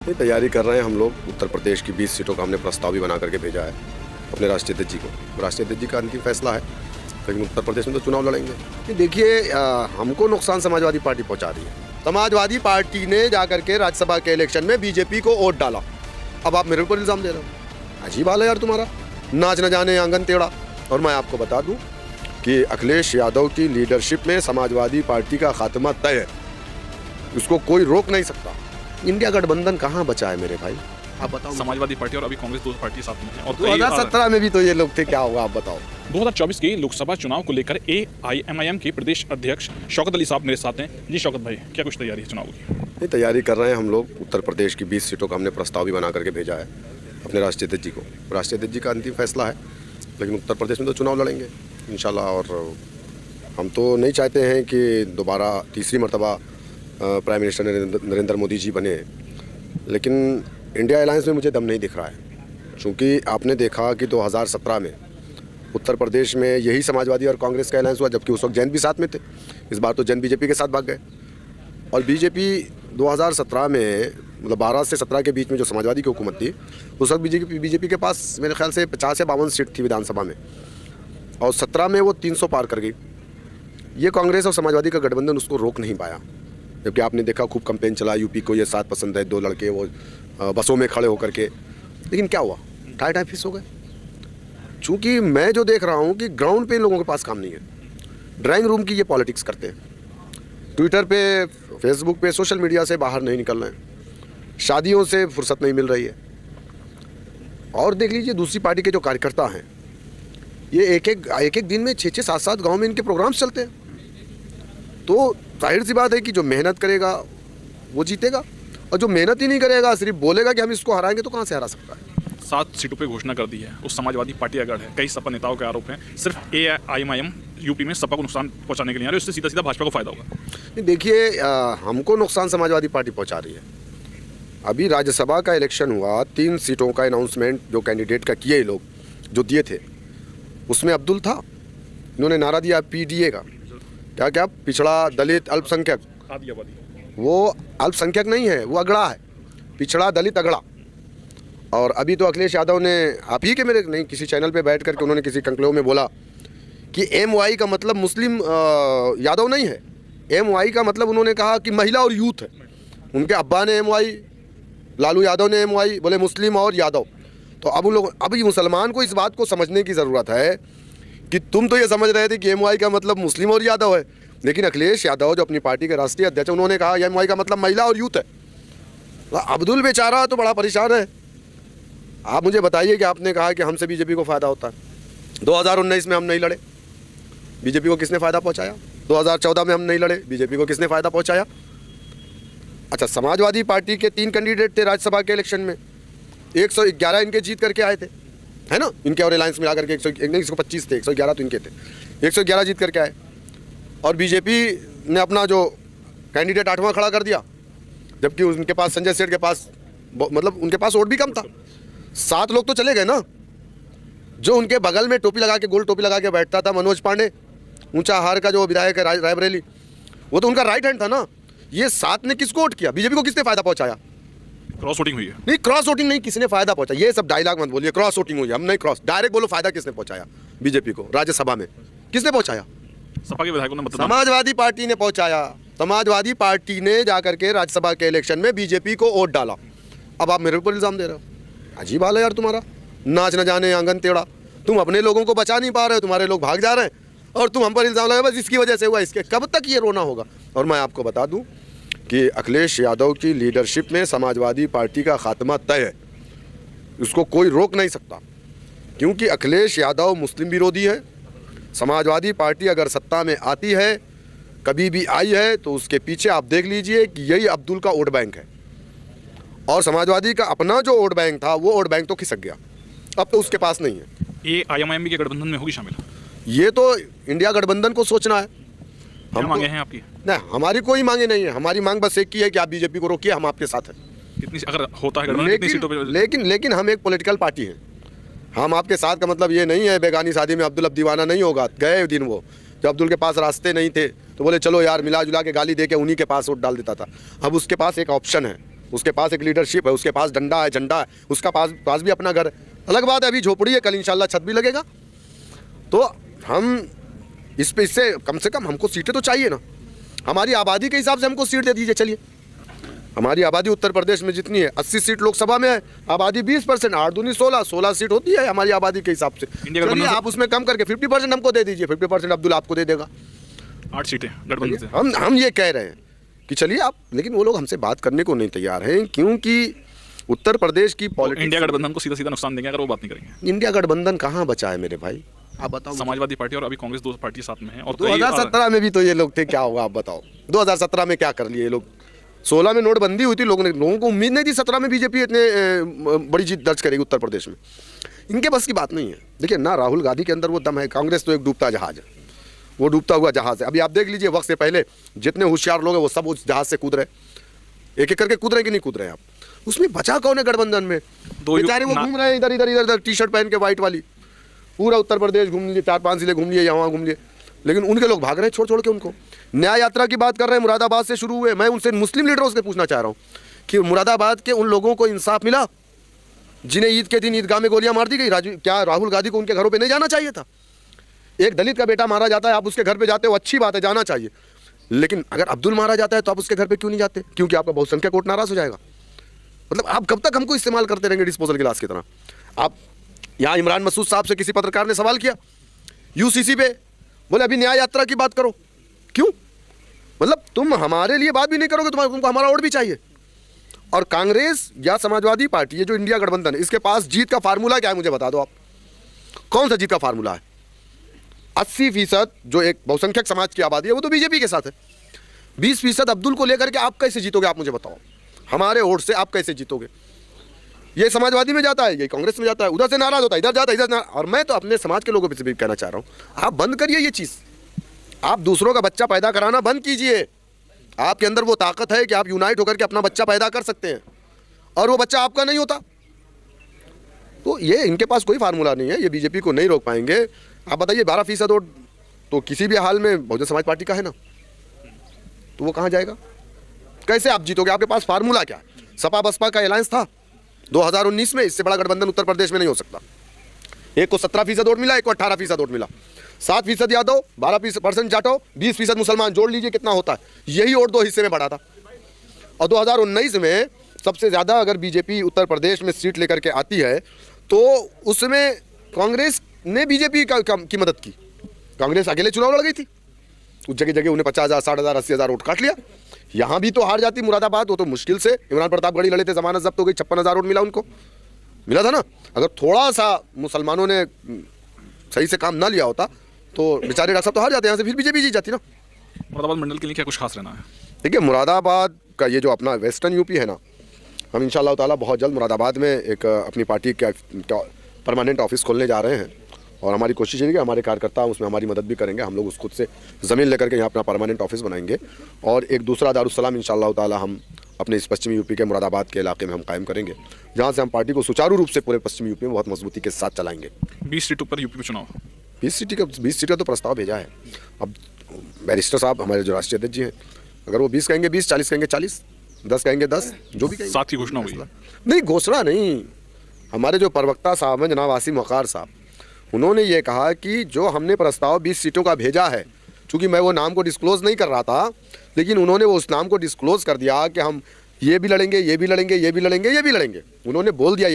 ये तैयारी कर रहे हैं हम लोग। उत्तर प्रदेश की 20 सीटों का हमने प्रस्ताव भी बना करके भेजा है अपने राष्ट्रीय अध्यक्ष जी को। राष्ट्रीय अध्यक्ष जी का अंतिम फैसला है, लेकिन उत्तर प्रदेश में तो चुनाव लड़ेंगे। कि देखिए, हमको नुकसान समाजवादी पार्टी पहुंचा रही है। समाजवादी पार्टी ने जाकर के राज्यसभा के इलेक्शन में बीजेपी को वोट डाला। अब आप मेरे ऊपर इल्ज़ाम दे रहे हो। अजीब हाल है यार तुम्हारा, नाच न जाने आंगन टेढ़ा। और मैं आपको बता दूं कि अखिलेश यादव की लीडरशिप में समाजवादी पार्टी का खात्मा तय है, उसको कोई रोक नहीं सकता। इंडिया गठबंधन कहाँ बचा है मेरे भाई, आप बताओ। समाजवादी पार्टी और अभी कांग्रेस दो पार्टी साथ में है। और 2017 में भी तो ये लोग थे, क्या होगा आप बताओ। 2024 के लोकसभा चुनाव को लेकर AIMIM के प्रदेश अध्यक्ष शौकत अली साहब मेरे साथ हैं। जी शौकत भाई, क्या कुछ तैयारी है चुनाव की? ये तैयारी कर रहे हैं हम लोग। उत्तर प्रदेश की 20 सीटों का हमने प्रस्ताव भी बना करके भेजा है अपने राष्ट्रीय अध्यक्ष जी को। राष्ट्रीय अध्यक्ष जी का अंतिम फैसला है, लेकिन उत्तर प्रदेश में तो चुनाव लड़ेंगे इंशाल्लाह। और हम तो नहीं चाहते हैं कि दोबारा तीसरी मरतबा प्राइम मिनिस्टर नरेंद्र मोदी जी बने, लेकिन इंडिया अलायंस में मुझे दम नहीं दिख रहा है। क्योंकि आपने देखा कि 2017 में उत्तर प्रदेश में यही समाजवादी और कांग्रेस का अलायंस हुआ, जबकि उस वक्त जैन भी साथ में थे। इस बार तो जैन बीजेपी के साथ भाग गए। और बीजेपी 2017 में मतलब 12 से 17 के बीच में जो समाजवादी की हुकूमत थी, उस वक्त बीजेपी के पास मेरे ख्याल से 50 या 52 सीट थी विधानसभा में, और 17 में वो 300 पार कर गई। ये कांग्रेस और समाजवादी का गठबंधन उसको रोक नहीं पाया। जबकि आपने देखा खूब कैंपेन चला, यूपी को ये 7 पसंद है, 2 लड़के वो बसों में खड़े होकर के, लेकिन क्या हुआ, टाई फिस हो गए। चूँकि मैं जो देख रहा हूँ कि ग्राउंड पे लोगों के पास काम नहीं है, ड्राइंग रूम की ये पॉलिटिक्स करते हैं, ट्विटर पे, फेसबुक पे, सोशल मीडिया से बाहर नहीं निकल रहे हैं, शादियों से फुर्सत नहीं मिल रही है। और देख लीजिए दूसरी पार्टी के जो कार्यकर्ता हैं, ये एक एक दिन में 6-6, 7-7 गाँव में इनके प्रोग्राम्स चलते हैं। तो जाहिर सी बात है कि जो मेहनत करेगा वो जीतेगा, और जो मेहनत ही नहीं करेगा, सिर्फ बोलेगा कि हम इसको हराएंगे, तो कहाँ से हरा सकता है। 7 सीटों पे घोषणा कर दी है, उस समाजवादी पार्टी का गढ़ है। कई सपा नेताओं के आरोप हैं सिर्फ AIMIM यूपी में सपा को नुकसान पहुंचाने के लिए आ रही है, उससे सीधा सीधा भाजपा को फायदा होगा। देखिए, हमको नुकसान समाजवादी पार्टी पहुंचा रही है। अभी राज्यसभा का इलेक्शन हुआ, 3 सीटों का अनाउंसमेंट जो कैंडिडेट का किए लोग जो दिए थे, उसमें अब्दुल था। इन्होंने नारा दिया PDA का, क्या पिछड़ा दलित अल्पसंख्यक। वो अल्पसंख्यक नहीं है, वो अगड़ा है, पिछड़ा दलित अगड़ा। और अभी तो अखिलेश यादव ने आप ही के मेरे नहीं किसी चैनल पे बैठ करके उन्होंने किसी कंक्लेव में बोला कि MY का मतलब मुस्लिम यादव नहीं है। MY का मतलब उन्होंने कहा कि महिला और यूथ है। उनके अब्बा ने MY, लालू यादव ने MY, बोले मुस्लिम और यादव। तो अब उन लोग, अभी मुसलमान को इस बात को समझने की ज़रूरत है कि तुम तो ये समझ रहे थे कि MY का मतलब मुस्लिम और यादव है, लेकिन अखिलेश यादव जो अपनी पार्टी के राष्ट्रीय अध्यक्ष, उन्होंने कहा MY का मतलब महिला और यूथ है। अब्दुल बेचारा तो बड़ा परेशान है। आप मुझे बताइए कि आपने कहा कि हमसे बीजेपी को फ़ायदा होता है। 2019 में हम नहीं लड़े, बीजेपी को किसने फ़ायदा पहुंचाया? 2014 में हम नहीं लड़े, बीजेपी को किसने फ़ायदा पहुंचाया? अच्छा, समाजवादी पार्टी के 3 कैंडिडेट थे राज्यसभा के इलेक्शन में, 111 इनके जीत करके आए थे, है ना। इनके और अलायंस मिला करके 125 थे, 111 तो इनके थे, 111 जीत करके आए। और बीजेपी ने अपना जो कैंडिडेट 8वां खड़ा कर दिया, जबकि उनके पास, संजय सेठ के पास, मतलब उनके पास वोट भी कम था। 7 लोग तो चले गए ना। जो उनके बगल में टोपी लगा के, गोल टोपी लगा के बैठता था, मनोज पांडे, ऊंचा हार का जो विधायक है रायबरेली, वो तो उनका राइट हैंड था ना। ये 7 ने किसको वोट किया? बीजेपी को किसने फायदा पहुंचाया? क्रॉस वोटिंग हुई है। नहीं, क्रॉस वोटिंग नहीं, किसने फायदा पहुंचा? ये सब डायलॉग मत बोलिए, क्रॉस वोटिंग हुई है। हम नहीं क्रॉस, डायरेक्ट बोलो फायदा किसने पहुंचाया बीजेपी को? राज्यसभा में किसने पहुंचाया? सपा के विधायकों ने मतदान, समाजवादी पार्टी ने पहुंचाया। समाजवादी पार्टी ने जाकर के राज्यसभा के इलेक्शन में बीजेपी को वोट डाला। अब आप मेरे ऊपर इल्ज़ाम दे रहे हो। अजीब हाल है यार तुम्हारा, नाच न जाने आंगन टेढ़ा। तुम अपने लोगों को बचा नहीं पा रहे हो, तुम्हारे लोग भाग जा रहे हैं, और तुम हम पर इल्ज़ाम लगा बस इसकी वजह से हुआ। इसके कब तक ये रोना होगा? और मैं आपको बता दूं कि अखिलेश यादव की लीडरशिप में समाजवादी पार्टी का खात्मा तय है, उसको कोई रोक नहीं सकता। क्योंकि अखिलेश यादव मुस्लिम विरोधी है। समाजवादी पार्टी अगर सत्ता में आती है, कभी भी आई है, तो उसके पीछे आप देख लीजिए कि यही अब्दुल का वोट बैंक है। और समाजवादी का अपना जो वोट बैंक था, वो वोट बैंक तो खिसक गया, अब तो उसके पास नहीं है। AIMIM के गठबंधन में होगी शामिल? ये तो इंडिया गठबंधन को सोचना है। हम मांगे हैं आपकी? नहीं, हमारी कोई मांगे नहीं है। हमारी मांग बस एक ही है कि आप बीजेपी को रोकिए, हम आपके साथ हैं। कितनी अगर होता है गठबंधन, कितनी सीटों पे? लेकिन हम एक पॉलिटिकल पार्टी हैं। हम आपके साथ का मतलब ये नहीं है बेगानी शादी में अब्दुल अब दीवाना नहीं होगा। गए दिन वो, जब अब्दुल के पास रास्ते नहीं थे तो बोले चलो यार मिला जुला के गाली दे के उन्हीं के पास वोट डाल देता था। अब उसके पास एक ऑप्शन है, उसके पास एक लीडरशिप है, उसके पास डंडा है, झंडा है, उसका पास भी अपना घर है। अलग बात है अभी झोपड़ी है, कल इंशाल्लाह छत भी लगेगा। तो हम इससे कम से कम हमको सीटें तो चाहिए ना। हमारी आबादी के हिसाब से हमको सीट दे दीजिए। चलिए, हमारी आबादी उत्तर प्रदेश में जितनी है 80 सीट लोकसभा में है, आबादी 20%, 8 दूनी 16 सीट होती है हमारी आबादी के हिसाब से। चलिए आप उसमें कम करके 50% हमको दे दीजिए, 50% अब्दुल आपको दे देगा। 8 सीटें गठबंधन से। हम ये कह रहे हैं कि चलिए आप, लेकिन वो लोग हमसे बात करने को नहीं तैयार हैं, क्योंकि उत्तर प्रदेश की पॉलिटिक्स। इंडिया गठबंधन को सीधा सीधा नुकसान देंगे अगर वो बात नहीं करेंगे। इंडिया गठबंधन कहाँ बचा है मेरे भाई, आप बताओ। समाजवादी पार्टी और अभी कांग्रेस 2 पार्टी साथ में है। और 2017 में भी तो ये लोग थे, क्या होगा आप बताओ। 2017 में क्या कर लिए ये लोग। 16 में नोटबंदी हुई थी, लोगों को उम्मीद नहीं थी 17 में बीजेपी इतने बड़ी जीत दर्ज करेगी उत्तर प्रदेश में। इनके बस की बात नहीं है। देखिए ना, राहुल गांधी के अंदर वो दम है। कांग्रेस तो एक डूबता जहाज है, वो डूबता हुआ जहाज है। अभी आप देख लीजिए, वक्त से पहले जितने होशियार लोग हैं वो सब उस जहाज से कूद रहे, एक एक करके कूद रहे कि नहीं कूद रहे आप। उसमें बचा कौन है गठबंधन में? बेचारे वो घूम रहे हैं इधर इधर इधर इधर, टी शर्ट पहन के व्हाइट वाली, पूरा उत्तर प्रदेश घूम लिए, 4-5 जिले घूम लिए, यहाँ घूम लिए, लेकिन उनके लोग भाग रहे हैं छोड़ छोड़ के उनको। न्याय यात्रा की बात कर रहे हैं, मुरादाबाद से शुरू हुए। मैं उनसे मुस्लिम लीडरों से पूछना चाह रहा हूँ कि मुरादाबाद के उन लोगों को इंसाफ मिला जिन्हें ईद के दिन ईदगाह में गोलियां मार दी गई? क्या राहुल गांधी को उनके घरों पे नहीं जाना चाहिए था? एक दलित का बेटा मारा जाता है, आप उसके घर पे जाते हो, अच्छी बात है, जाना चाहिए। लेकिन अगर अब्दुल मारा जाता है तो आप उसके घर पे क्यों नहीं जाते? क्योंकि आपका बहुसंख्यक वोट नाराज हो जाएगा। मतलब आप कब तक हमको इस्तेमाल करते रहेंगे डिस्पोजल गिलास की तरह? आप यहाँ इमरान मसूद साहब से किसी पत्रकार ने सवाल किया यूसीसी पे, बोले अभी न्याय यात्रा की बात करो। क्यों? मतलब तुम हमारे लिए बात भी नहीं करोगे, तुमको हमारा वोट भी चाहिए। और कांग्रेस या समाजवादी पार्टी, ये जो इंडिया गठबंधन है, इसके पास जीत का फार्मूला क्या है मुझे बता दो आप। कौन सा जीत का फार्मूला है? 80% जो एक बहुसंख्यक समाज की आबादी है वो तो बीजेपी के साथ है। 20% अब्दुल को लेकर के आप कैसे जीतोगे? आप मुझे बताओ, हमारे वोट से आप कैसे जीतोगे? ये समाजवादी में जाता है, ये कांग्रेस में जाता है, उधर से नाराज होता है, इधर जाता है, इधर। और मैं तो अपने समाज के लोगों से भी कहना चाह रहा हूँ, आप बंद करिए ये चीज़। आप दूसरों का बच्चा पैदा कराना बंद कीजिए। आपके अंदर वो ताकत है कि आप यूनाइट होकर के अपना बच्चा पैदा कर सकते हैं, और वो बच्चा आपका नहीं होता। तो ये इनके पास कोई फार्मूला नहीं है, ये बीजेपी को नहीं रोक पाएंगे। आप बताइए, 12% वोट तो किसी भी हाल में बहुजन समाज पार्टी का है ना, तो वो कहाँ जाएगा? कैसे आप जीतोगे? आपके पास फार्मूला क्या है? सपा बसपा का अलायंस था 2019 में, इससे बड़ा गठबंधन उत्तर प्रदेश में नहीं हो सकता। एक को 17% वोट मिला, एक को 18% वोट मिला। 7% यादव, 12% जाटव, 20% मुसलमान, जोड़ लीजिए कितना होता है। यही वोट 2 हिस्से में बढ़ा था। और 2019 में सबसे ज़्यादा अगर बीजेपी उत्तर प्रदेश में सीट लेकर के आती है तो उसमें कांग्रेस ने बीजेपी की मदद की। कांग्रेस अकेले चुनाव लड़ गई थी, उस जगह जगह उन्हें 50,000, 60,000, 80,000 वोट काट लिया। यहाँ भी तो हार जाती मुरादाबाद, वो तो मुश्किल से इमरान प्रतापगढ़ी लड़े थे, जमानत जब्त हो गई, 56,000 वोट मिला उनको, मिला था ना। अगर थोड़ा सा मुसलमानों ने सही से काम ना लिया होता तो बेचारे डॉक्टर साहब तो हार जाते, यहाँ से फिर बीजेपी जीत जाती ना। मुरादाबाद मंडल के लिए क्या कुछ खास रहना है? देखिए, मुरादाबाद का ये जो अपना वेस्टर्न यूपी है ना, हम इंशाअल्लाह ताला बहुत जल्द मुरादाबाद में एक अपनी पार्टी का परमानेंट ऑफिस खोलने जा रहे हैं। और हमारी कोशिश है कि हमारे कार्यकर्ता उसमें हमारी मदद भी करेंगे। हम लोग उस खुद से ज़मीन लेकर के यहाँ अपना परमानेंट ऑफिस बनाएंगे। और एक दूसरा दारुस्सलाम इंशाअल्लाह ताला हम अपने इस पश्चिमी यूपी के मुरादाबाद के इलाके में हम कायम करेंगे, जहाँ से हम पार्टी को सुचारू रूप से पूरे पश्चिमी यूपी में बहुत मजबूती के साथ चलाएंगे। 20 सीटों पर यूपी में चुनाव। 20 सीट का तो प्रस्ताव भेजा है। अब बैरिस्टर साहब हमारे जो राष्ट्रीय अध्यक्ष जी हैं, अगर वो 20 कहेंगे 20, 40 कहेंगे 40, 10 कहेंगे 10, जो भी कहेंगे। 7 की घोषणा हुई? नहीं, घोषणा नहीं। हमारे जो प्रवक्ता साहब हैं जनाब आसिम वक़ार साहब, उन्होंने ये कहा कि जो हमने प्रस्ताव 20 सीटों का भेजा है, चूँकि मैं वो नाम को डिस्क्लोज़ नहीं कर रहा था, लेकिन उन्होंने वो उस नाम को डिस्क्लोज़ कर दिया कि हम ये भी लड़ेंगे, ये भी लड़ेंगे, ये भी लड़ेंगे, ये भी लड़ेंगे। उन्होंने बोल दिया।